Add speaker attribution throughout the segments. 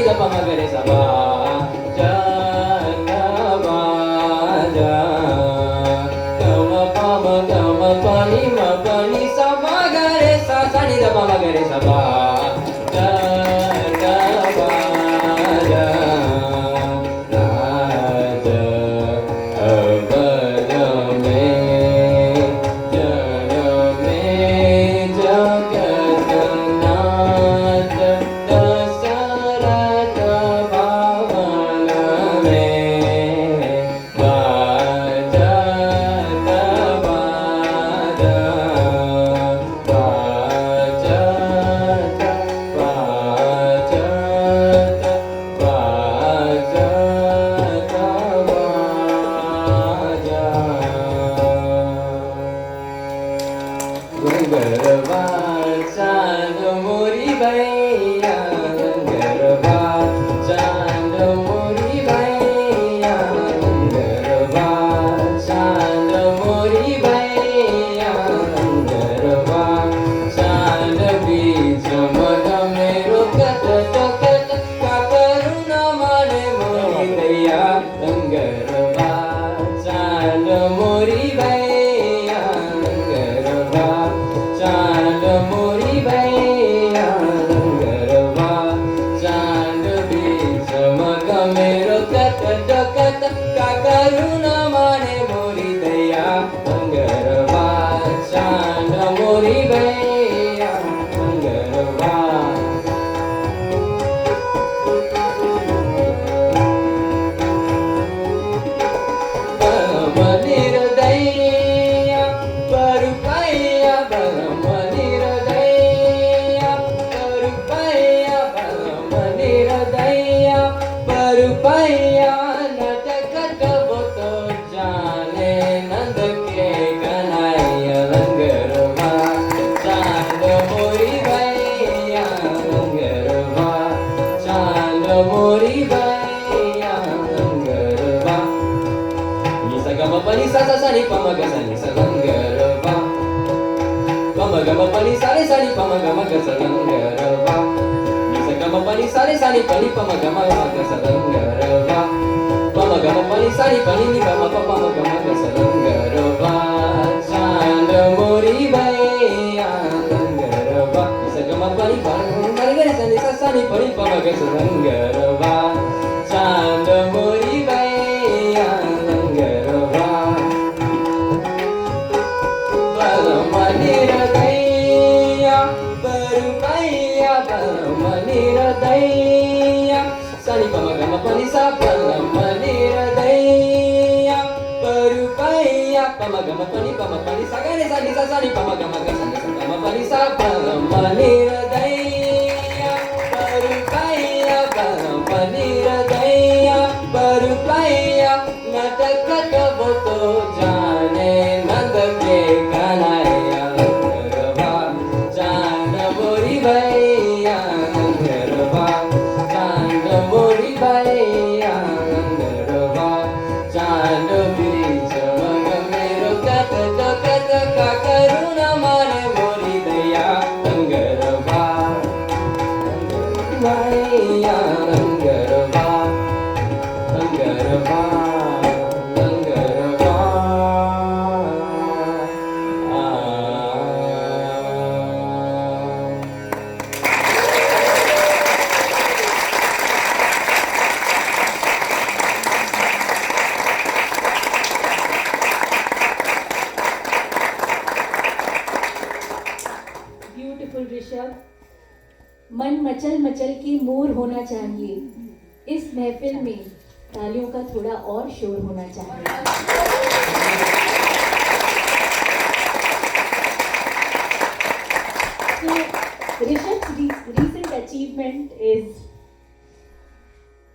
Speaker 1: नी the प म ग रे सा बा जा गा जा ग म प म ग म प नी म प नी सा म ग रे सा नी द प म ग रे सा बा जा गा जा
Speaker 2: मन मचल मचल के मोर होना चाहिए। इस महफिल में तालियों का थोड़ा और शोर होना चाहिए। So Rishabh's recent achievement is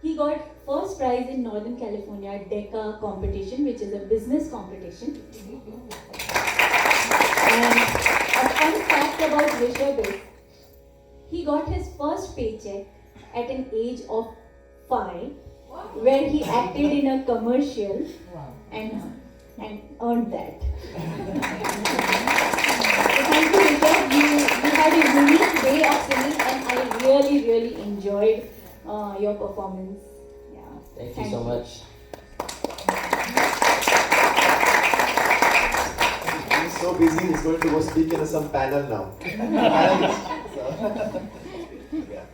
Speaker 2: he got first prize in Northern California DECA competition, which is a business competition. And a fun fact about Rishabh is he got his first paycheck at an age of 5, where he acted in a commercial and earned that. So thank you, Rishabh. You had a unique way of singing, and I really enjoyed your performance. Yeah.
Speaker 1: Thank you so much.
Speaker 3: He's so busy, he's going to go speak in some panel now. So, yeah.